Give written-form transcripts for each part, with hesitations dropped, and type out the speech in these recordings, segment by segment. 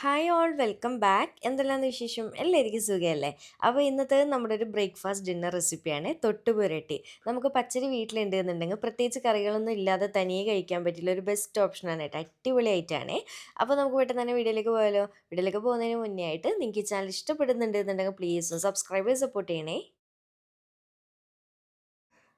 Hi all welcome back. എന്തെല്ലാന്ന് വിശേഷം? എല്ലാവർക്കും സുഖമല്ലേ? അപ്പോൾ ഇന്നത്തെ നമ്മുടെ ഒരു ബ്രേക്ക്ഫാസ്റ്റ് ഡിന്നർ റെസിപ്പിയാണ് തൊട്ടുപുരട്ടി. നമുക്ക് പച്ചരി വീട്ടിലുണ്ട് എന്നുണ്ടെങ്കിൽ പ്രത്യേകിച്ച് കറികളൊന്നും ഇല്ലാതെ തനിയെ കഴിക്കാൻ പറ്റില്ല ഒരു ബെസ്റ്റ് ഓപ്ഷനാണ് കേട്ടോ. അടിപൊളിയായിട്ടാണ്. അപ്പോൾ നമുക്ക് പെട്ടെന്ന് തന്നെ വീഡിയോയിലേക്ക് പോയാലോ? വീഡിയോയിലേക്ക് പോകുന്നതിന് മുന്നേ ആയിട്ട് നിങ്ങൾക്ക് ഈ ചാനൽ ഇഷ്ടപ്പെടുന്നുണ്ട് എന്നുണ്ടെങ്കിൽ പ്ലീസ് സബ്സ്ക്രൈബ് ചെയ്ത് സപ്പോർട്ട് ചെയ്യണേ.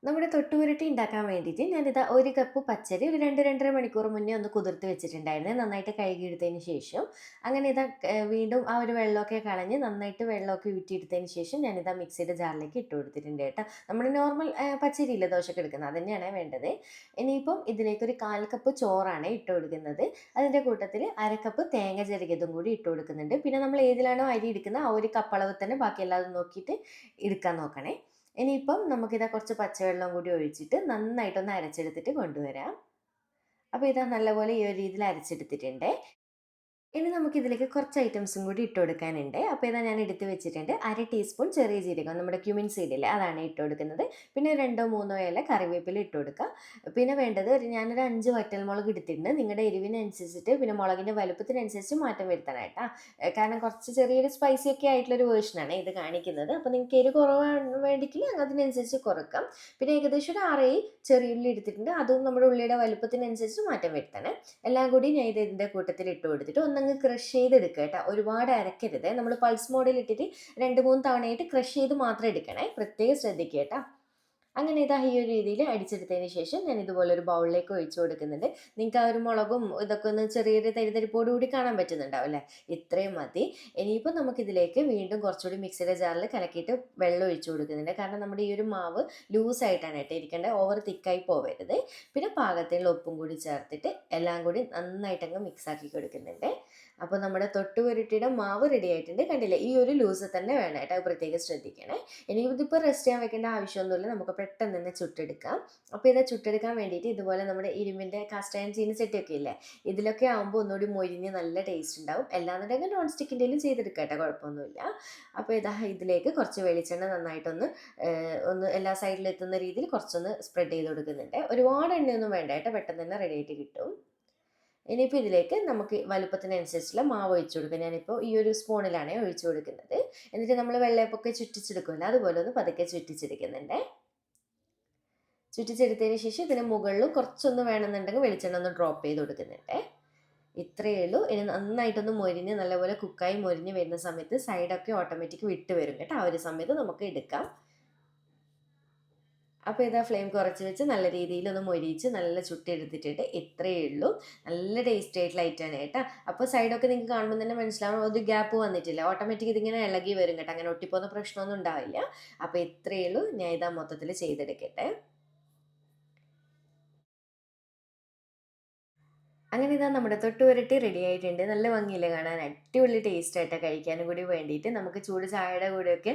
നമ്മുടെ തൊട്ടുപുരട്ടി ഉണ്ടാക്കാൻ വേണ്ടിയിട്ട് ഞാനിതാ 1 കപ്പ് പച്ചരി ഒരു 2, 2.5 മണിക്കൂർ മുന്നേ ഒന്ന് കുതിർത്ത് വെച്ചിട്ടുണ്ടായിരുന്നു. നന്നായിട്ട് കഴുകിയെടുത്തതിന് ശേഷം അങ്ങനെ ഇതാ വീണ്ടും ആ ഒരു വെള്ളമൊക്കെ കളഞ്ഞ് നന്നായിട്ട് വെള്ളമൊക്കെ ഊറ്റിയെടുത്തതിന് ശേഷം ഞാനിതാ മിക്സിയുടെ ജാറിലേക്ക് ഇട്ട് കൊടുത്തിട്ടുണ്ട് കേട്ടോ. നമ്മൾ നോർമൽ പച്ചരിയില്ലേ ദോശക്ക് എടുക്കുന്നത് അത് തന്നെയാണ് വേണ്ടത്. ഇനിയിപ്പം ഇതിലേക്കൊരു 1/4 കപ്പ് ചോറാണ് ഇട്ട് കൊടുക്കുന്നത്. അതിൻ്റെ കൂട്ടത്തിൽ 1/2 കപ്പ് തേങ്ങ ചിരകിയതും കൂടി ഇട്ട് കൊടുക്കുന്നുണ്ട്. പിന്നെ നമ്മൾ ഏതിലാണോ അരി എടുക്കുന്നത് ആ ഒരു കപ്പ് അളവ് തന്നെ ബാക്കി എല്ലാതും നോക്കിയിട്ട് എടുക്കാൻ നോക്കണേ. ഇനിയിപ്പം നമുക്കിതാ കുറച്ച് പച്ചവെള്ളം കൂടി ഒഴിച്ചിട്ട് നന്നായിട്ടൊന്ന് അരച്ചെടുത്തിട്ട് കൊണ്ടുവരാം. അപ്പോൾ ഇതാ നല്ലപോലെ ഈ ഒരു രീതിയിൽ അരച്ചെടുത്തിട്ടുണ്ട്. ഇനി നമുക്കിതിലേക്ക് കുറച്ച് ഐറ്റംസും കൂടി ഇട്ട് കൊടുക്കാനുണ്ട്. അപ്പോൾ ഇതാ ഞാൻ എടുത്ത് വെച്ചിട്ടുണ്ട്. 1/2 ടീസ്പൂൺ ചെറിയ ജീരകം നമ്മുടെ ക്യുമിൻ സീഡില്ലേ അതാണ് ഇട്ട് കൊടുക്കുന്നത്. പിന്നെ 2ഓ 3ഓ ഇല കറിവേപ്പില ഇട്ട് കൊടുക്കുക. പിന്നെ വേണ്ടത് ഞാനൊരു 5 വറ്റൽമുളക് എടുത്തിട്ടുണ്ട്. നിങ്ങളുടെ എരിവിനനുസരിച്ചിട്ട് പിന്നെ മുളകിൻ്റെ വലുപ്പത്തിനനുസരിച്ച് മാറ്റം വരുത്തണം കേട്ടോ. കാരണം കുറച്ച് ചെറിയൊരു സ്പൈസി ഒക്കെ ആയിട്ടുള്ളൊരു വേർഷനാണ് ഇത് കാണിക്കുന്നത്. അപ്പോൾ നിങ്ങൾക്ക് എരിവ് കുറവാണ് വേണ്ടിയെങ്കിൽ അതിനനുസരിച്ച് കുറക്കാം. പിന്നെ ഏകദേശം ഒരു 6 ചെറിയുള്ളി എടുത്തിട്ടുണ്ട്. അതും നമ്മുടെ ഉള്ളിയുടെ വലുപ്പത്തിനനുസരിച്ച് മാറ്റം വരുത്തണം. എല്ലാം കൂടി ഞാൻ ഇതിൻ്റെ കൂട്ടത്തിൽ ഇട്ട് കൊടുത്തിട്ട് ഒന്നങ്ങ് ക്രഷ് ചെയ്തെടുക്കുക കേട്ടോ. ഒരുപാട് അരക്കരുത്. നമ്മൾ പൾസ് മോഡിൽ ഇട്ടിട്ട് 2, 3 തവണയായിട്ട് ക്രഷ് ചെയ്ത് മാത്രം എടുക്കണേ. പ്രത്യേകം ശ്രദ്ധിക്കുക കേട്ടോ. അങ്ങനെ ഇതാ ഈ ഒരു രീതിയിൽ അടിച്ചെടുത്തതിന് ശേഷം ഞാൻ ഇതുപോലെ ഒരു ബൗളിലേക്ക് ഒഴിച്ചു കൊടുക്കുന്നുണ്ട്. നിങ്ങൾക്ക് ആ ഒരു മുളകും ഇതൊക്കെ ഒന്ന് ചെറിയൊരു തരിതരിപ്പോട് കൂടി കാണാൻ പറ്റുന്നുണ്ടാവും അല്ലേ? ഇത്രയും മതി. ഇനിയിപ്പോൾ നമുക്കിതിലേക്ക് വീണ്ടും കുറച്ചുകൂടി മിക്സിയുടെ ജാറിൽ കലക്കിയിട്ട് വെള്ളം ഒഴിച്ചു കൊടുക്കുന്നുണ്ട്. കാരണം നമ്മുടെ ഈ ഒരു മാവ് ലൂസായിട്ടാണ് കേട്ടോ ഇരിക്കേണ്ടത്. ഓവർ തിക്കായി പോവരുത്. പിന്നെ പാകത്തിനുള്ള ഉപ്പും കൂടി ചേർത്തിട്ട് എല്ലാം കൂടി നന്നായിട്ടങ്ങ് മിക്സാക്കി കൊടുക്കുന്നുണ്ട്. അപ്പോൾ നമ്മുടെ തൊട്ടുപുരട്ടിയുടെ മാവ് റെഡി ആയിട്ടുണ്ട്. കണ്ടില്ലേ? ഈ ഒരു ലൂസ് തന്നെ വേണം കേട്ടോ. അത് പ്രത്യേകം ശ്രദ്ധിക്കണേ. ഇനി ഇതിപ്പോൾ റെസ്റ്റ് ചെയ്യാൻ വെക്കേണ്ട ആവശ്യമൊന്നുമില്ല. നമുക്ക് പെട്ടെന്ന് തന്നെ ചുട്ടെടുക്കാം. അപ്പോൾ ഇത് ചുട്ടെടുക്കാൻ വേണ്ടിയിട്ട് ഇതുപോലെ നമ്മുടെ ഇരുമ്പിൻ്റെ കാസ്റ്റ് അയൺ ചീനച്ചട്ടിയൊക്കെ ഇല്ലേ, ഇതിലൊക്കെ ആകുമ്പോൾ ഒന്നുകൂടി മൊരിഞ്ഞ് നല്ല ടേസ്റ്റ് ഉണ്ടാവും. അല്ലാന്നുണ്ടെങ്കിൽ നോൺ സ്റ്റിക്കിൻ്റെയിലും ചെയ്തെടുക്കാം കേട്ടോ, കുഴപ്പമൊന്നുമില്ല. അപ്പോൾ ഇതാ ഇതിലേക്ക് കുറച്ച് വെളിച്ചെണ്ണ നന്നായിട്ടൊന്ന് ഒന്ന് എല്ലാ സൈഡിലും എത്തുന്ന രീതിയിൽ കുറച്ചൊന്ന് സ്പ്രെഡ് ചെയ്ത് കൊടുക്കുന്നുണ്ട്. ഒരുപാട് എണ്ണയൊന്നും വേണ്ട കേട്ടോ, പെട്ടെന്ന് തന്നെ റെഡി ആയിട്ട് കിട്ടും. ഇനിയിപ്പോൾ ഇതിലേക്ക് നമുക്ക് വലുപ്പത്തിനനുസരിച്ചുള്ള മാവ് ഒഴിച്ചു കൊടുക്കുക. ഞാനിപ്പോൾ ഈ ഒരു സ്പൂണിലാണ് ഒഴിച്ചു കൊടുക്കുന്നത്. എന്നിട്ട് നമ്മൾ വെള്ളയപ്പൊക്കെ ചുറ്റിച്ചെടുക്കുമല്ലോ അതുപോലെ ഒന്ന് പതുക്കെ ചുറ്റിച്ചെടുക്കുന്നുണ്ട്. ചുറ്റിച്ചെടുത്തതിന് ശേഷം ഇതിന് മുകളിലും കുറച്ചൊന്ന് വേണമെന്നുണ്ടെങ്കിൽ വെളിച്ചെണ്ണ ഒന്ന് ഡ്രോപ്പ് ചെയ്ത് കൊടുക്കുന്നുണ്ട്. ഇത്രയേ ഉള്ളൂ. ഇനി നന്നായിട്ടൊന്ന് മൊരിഞ്ഞ് നല്ലപോലെ കുക്കായി മൊരിഞ്ഞ് വരുന്ന സമയത്ത് സൈഡൊക്കെ ഓട്ടോമാറ്റിക് വിട്ട് വരും കേട്ടോ. ആ ഒരു സമയത്ത് നമുക്ക് എടുക്കാം. അപ്പോൾ ഇതാ ഫ്ലെയിം കുറച്ച് വെച്ച് നല്ല രീതിയിലൊന്ന് മൊരിയിച്ച് നല്ല ചുട്ടെടുത്തിട്ടുണ്ട്. ഇത്രയേ ഉള്ളൂ. നല്ല ടേസ്റ്റി ആയിട്ടുള്ള ഐറ്റമാണ് കേട്ടോ. അപ്പോൾ സൈഡൊക്കെ നിങ്ങൾക്ക് കാണുമ്പോൾ തന്നെ മനസ്സിലാവും ഒരു ഗ്യാപ്പ് വന്നിട്ടില്ല. ഓട്ടോമാറ്റിക് ഇതിങ്ങനെ ഇളകി വരും കേട്ടോ. അങ്ങനെ ഒട്ടിപ്പോകുന്ന പ്രശ്നമൊന്നും ഉണ്ടാവില്ല. അപ്പോൾ ഇത്രയേ ഉള്ളൂ. ഞാൻ ഇതാ മൊത്തത്തിൽ ചെയ്തെടുക്കട്ടെ. അങ്ങനെ ഇതാ നമ്മുടെ തൊട്ടുപുരട്ടി റെഡി ആയിട്ടുണ്ട്. നല്ല ഭംഗിയില്ലേ കാണാൻ? അടിപൊളി ടേസ്റ്റ് ആയിട്ടാണ് കഴിക്കാനും കൂടി വേണ്ടിയിട്ട്. നമുക്ക് ചൂട് ചായയുടെ കൂടെയൊക്കെ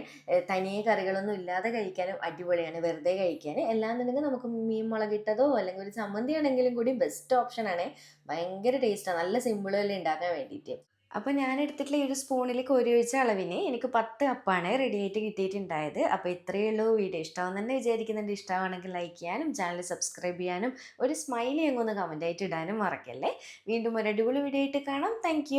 തനിയെ കറികളൊന്നും ഇല്ലാതെ കഴിക്കാനും അടിപൊളിയാണ്. വെറുതെ കഴിക്കാൻ എല്ലാന്നുണ്ടെങ്കിൽ നമുക്ക് മീൻ മുളകിട്ടതോ അല്ലെങ്കിൽ ഒരു ചമ്മന്തി ആണെങ്കിലും കൂടി ബെസ്റ്റ് ഓപ്ഷനാണ്. ഭയങ്കര ടേസ്റ്റാണ്. നല്ല സിമ്പിളും ഉണ്ടാക്കാൻ വേണ്ടിയിട്ട്. അപ്പോൾ ഞാൻ എടുത്തിട്ടുള്ള ഈ ഒരു സ്പൂണിൽ കോരി ഒഴിച്ച അളവിന് എനിക്ക് 10 കപ്പാണ് റെഡി ആയിട്ട് കിട്ടിയിട്ടുണ്ടായത്. അപ്പോൾ ഇത്രയേ ഉള്ളൂ. വീഡിയോ ഇഷ്ടമാണെന്ന് തന്നെ വിചാരിക്കുന്നുണ്ട്. ഇഷ്ടമാണെങ്കിൽ ലൈക്ക് ചെയ്യാനും ചാനൽ സബ്സ്ക്രൈബ് ചെയ്യാനും ഒരു സ്മൈലി അങ്ങ് ഒന്ന് കമൻ്റ് ആയിട്ട് ഇടാനും മറക്കല്ലേ. വീണ്ടും ഒരു അടിപൊളി വീഡിയോ ആയിട്ട് കാണാം. താങ്ക്